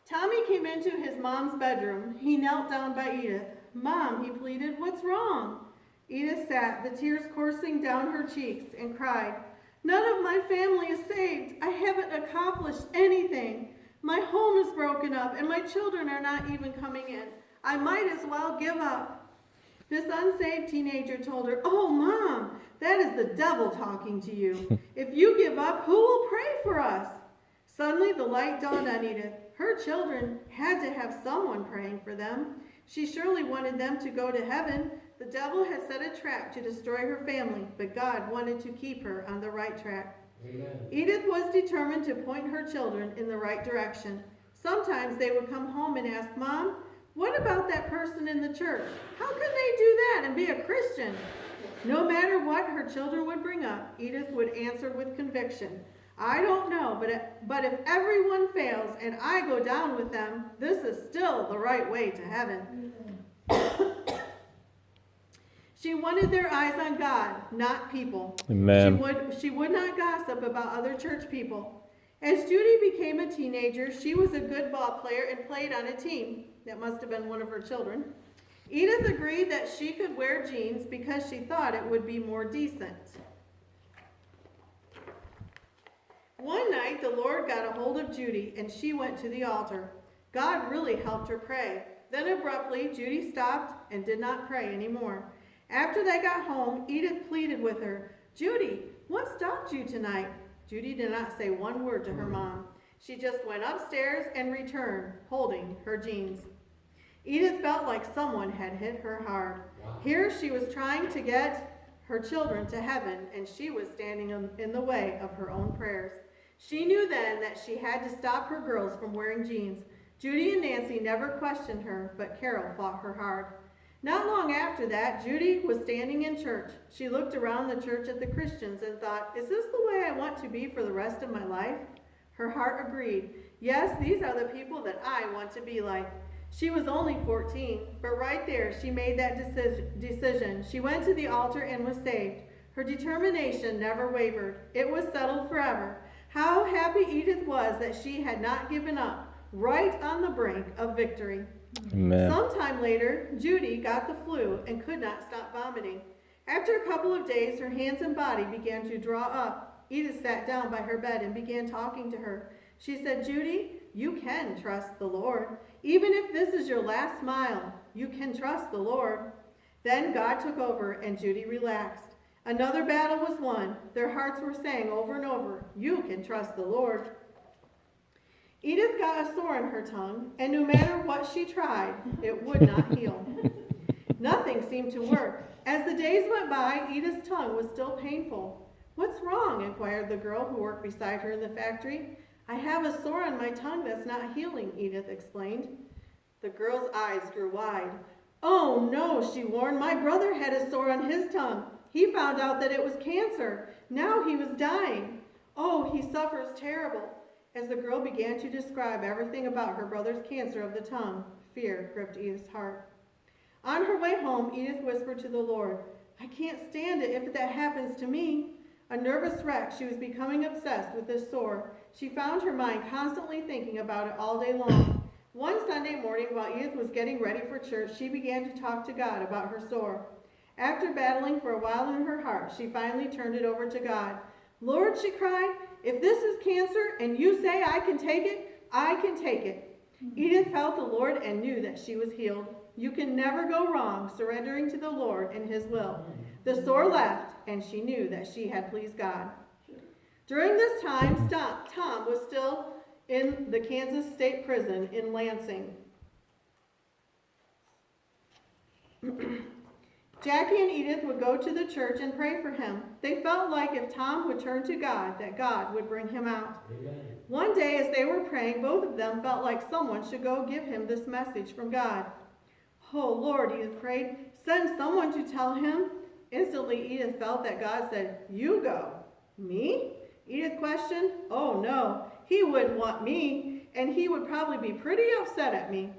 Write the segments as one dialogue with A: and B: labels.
A: Tommy came into his mom's bedroom. He knelt down by Edith. "Mom," he pleaded, "what's wrong?" Edith sat, the tears coursing down her cheeks, and cried, "None of my family is saved. I haven't accomplished anything. My home is broken up, and my children are not even coming in. I might as well give up." This unsaved teenager told her, "Oh, Mom, that is the devil talking to you. If you give up, who will pray for us?" Suddenly the light dawned on Edith. Her children had to have someone praying for them. She surely wanted them to go to heaven. The devil had set a trap to destroy her family, but God wanted to keep her on the right track. Amen. Edith was determined to point her children in the right direction. Sometimes they would come home and ask, "Mom, what about that person in the church? How can they do that and be a Christian?" No matter what her children would bring up, Edith would answer with conviction, "I don't know, but if everyone fails and I go down with them, this is still the right way to heaven." She wanted their eyes on God, not people. Amen. She would not gossip about other church people. As Judy became a teenager, she was a good ball player and played on a team. That must have been one of her children. Edith agreed that she could wear jeans because she thought it would be more decent. One night, the Lord got a hold of Judy, and she went to the altar. God really helped her pray. Then abruptly, Judy stopped and did not pray anymore. After they got home, Edith pleaded with her, "Judy, what stopped you tonight?" Judy did not say one word to her mom. She just went upstairs and returned, holding her jeans. Edith felt like someone had hit her hard. Wow. Here she was trying to get her children to heaven, and she was standing in the way of her own prayers. She knew then that she had to stop her girls from wearing jeans. Judy and Nancy never questioned her, but Carol fought her hard. Not long after that, Judy was standing in church. She looked around the church at the Christians and thought, "Is this the way I want to be for the rest of my life?" Her heart agreed. Yes, these are the people that I want to be like. She was only 14, but right there she made that decision. She went to the altar and was saved. Her determination never wavered. It was settled forever. How happy Edith was that she had not given up, right on the brink of victory. Amen. Sometime later, Judy got the flu and could not stop vomiting. After a couple of days, her hands and body began to draw up. Edith sat down by her bed and began talking to her. She said, "Judy, you can trust the Lord. Even if this is your last smile, you can trust the Lord." Then God took over and Judy relaxed. Another battle was won. Their hearts were saying over and over, "You can trust the Lord." Edith got a sore in her tongue, and no matter what she tried, it would not heal. Nothing seemed to work. As the days went by, Edith's tongue was still painful. "What's wrong?" inquired the girl who worked beside her in the factory. "I have a sore on my tongue that's not healing," Edith explained. The girl's eyes grew wide. "Oh no," she warned. "My brother had a sore on his tongue. He found out that it was cancer. Now he was dying. Oh, he suffers terrible." As the girl began to describe everything about her brother's cancer of the tongue, fear gripped Edith's heart. On her way home, Edith whispered to the Lord, "I can't stand it if that happens to me." A nervous wreck, she was becoming obsessed with this sore. She found her mind constantly thinking about it all day long. One Sunday morning, while Edith was getting ready for church, she began to talk to God about her sore. After battling for a while in her heart, she finally turned it over to God. "Lord," she cried, "if this is cancer and you say I can take it, I can take it." Edith felt the Lord and knew that she was healed. You can never go wrong surrendering to the Lord and His will. The sore left, and she knew that she had pleased God. During this time, Tom was still in the Kansas State Prison in Lansing. Jackie and Edith would go to the church and pray for him. They felt like if Tom would turn to God, that God would bring him out. Amen. One day as they were praying, both of them felt like someone should go give him this message from God. "Oh, Lord," Edith prayed, "send someone to tell him." Instantly, Edith felt that God said, "You go." "Me?" Edith questioned. "Oh, no, he wouldn't want me, and he would probably be pretty upset at me."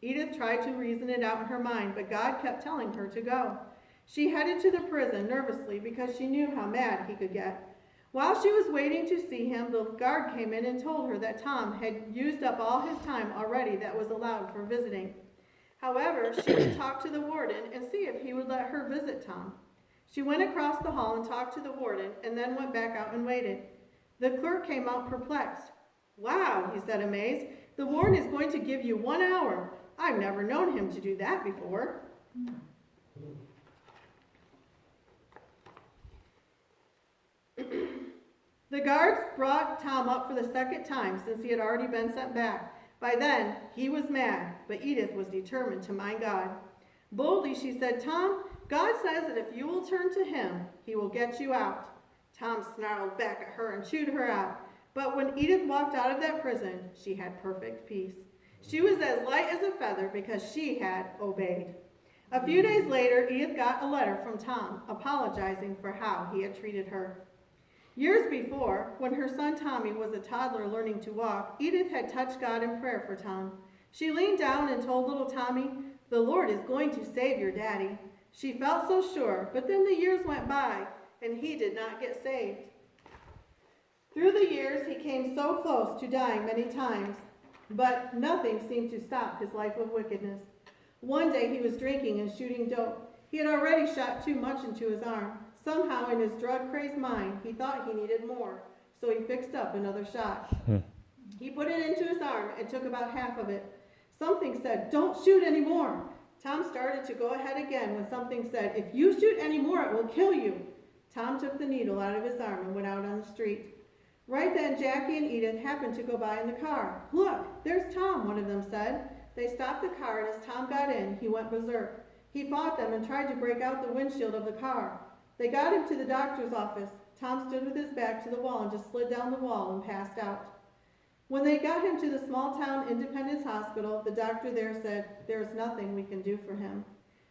A: Edith tried to reason it out in her mind, but God kept telling her to go. She headed to the prison nervously because she knew how mad he could get. While she was waiting to see him, the guard came in and told her that Tom had used up all his time already that was allowed for visiting. However, she would talk to the warden and see if he would let her visit Tom. She went across the hall and talked to the warden and then went back out and waited. The clerk came out perplexed. "Wow," he said, amazed. "The warden is going to give you 1 hour. I've never known him to do that before." The guards brought Tom up for the second time since he had already been sent back. By then, he was mad, but Edith was determined to mind God. Boldly, she said, "Tom, God says that if you will turn to him, he will get you out." Tom snarled back at her and chewed her out. But when Edith walked out of that prison, she had perfect peace. She was as light as a feather because she had obeyed. A few days later, Edith got a letter from Tom apologizing for how he had treated her. Years before, when her son Tommy was a toddler learning to walk, Edith had touched God in prayer for Tom. She leaned down and told little Tommy, "The Lord is going to save your daddy." She felt so sure, but then the years went by, and he did not get saved. Through the years, he came so close to dying many times, but nothing seemed to stop his life of wickedness. One day he was drinking and shooting dope. He had already shot too much into his arm. Somehow in his drug-crazed mind, he thought he needed more, so he fixed up another shot. He put it into his arm and took about half of it. Something said, "Don't shoot anymore." Tom started to go ahead again when something said, "If you shoot any more, it will kill you." Tom took the needle out of his arm and went out on the street. Right then, Jackie and Edith happened to go by in the car. "Look, there's Tom," one of them said. They stopped the car, and as Tom got in, he went berserk. He fought them and tried to break out the windshield of the car. They got him to the doctor's office. Tom stood with his back to the wall and just slid down the wall and passed out. When they got him to the small-town Independence Hospital, the doctor there said, "There is nothing we can do for him.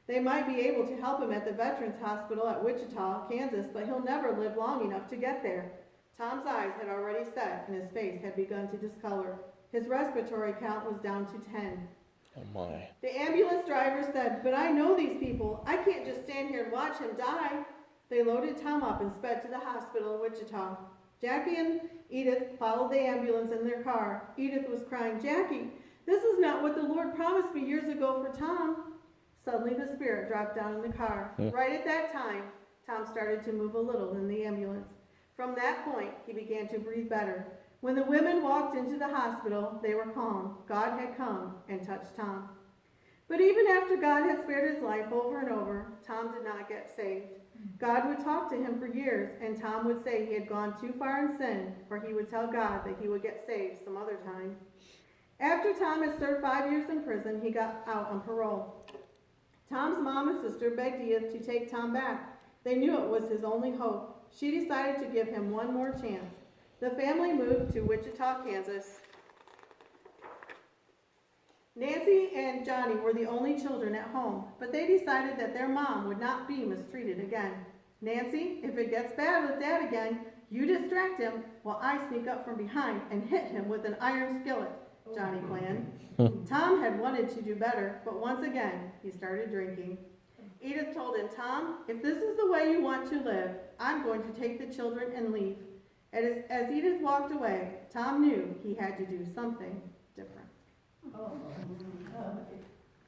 A: They might be able to help him at the Veterans Hospital at Wichita, Kansas, but he'll never live long enough to get there." Tom's eyes had already set and his face had begun to discolor. His respiratory count was down to 10.
B: Oh my.
A: The ambulance driver said, "But I know these people. I can't just stand here and watch him die." They loaded Tom up and sped to the hospital in Wichita. Jackie and Edith followed the ambulance in their car. Edith was crying, "Jackie, this is not what the Lord promised me years ago for Tom." Suddenly the spirit dropped down in the car. Right at that time, Tom started to move a little in the ambulance. From that point, he began to breathe better. When the women walked into the hospital, they were calm. God had come and touched Tom. But even after God had spared his life over and over, Tom did not get saved. God would talk to him for years, and Tom would say he had gone too far in sin, or he would tell God that he would get saved some other time. After Tom had served 5 years in prison, he got out on parole. Tom's mom and sister begged Edith to take Tom back. They knew it was his only hope. She decided to give him one more chance. The family moved to Wichita, Kansas. Nancy and Johnny were the only children at home, but they decided that their mom would not be mistreated again. "Nancy, if it gets bad with Dad again, you distract him while I sneak up from behind and hit him with an iron skillet," Johnny planned. Tom had wanted to do better, but once again, he started drinking. Edith told him, "Tom, if this is the way you want to live, I'm going to take the children and leave." As Edith walked away, Tom knew he had to do something different.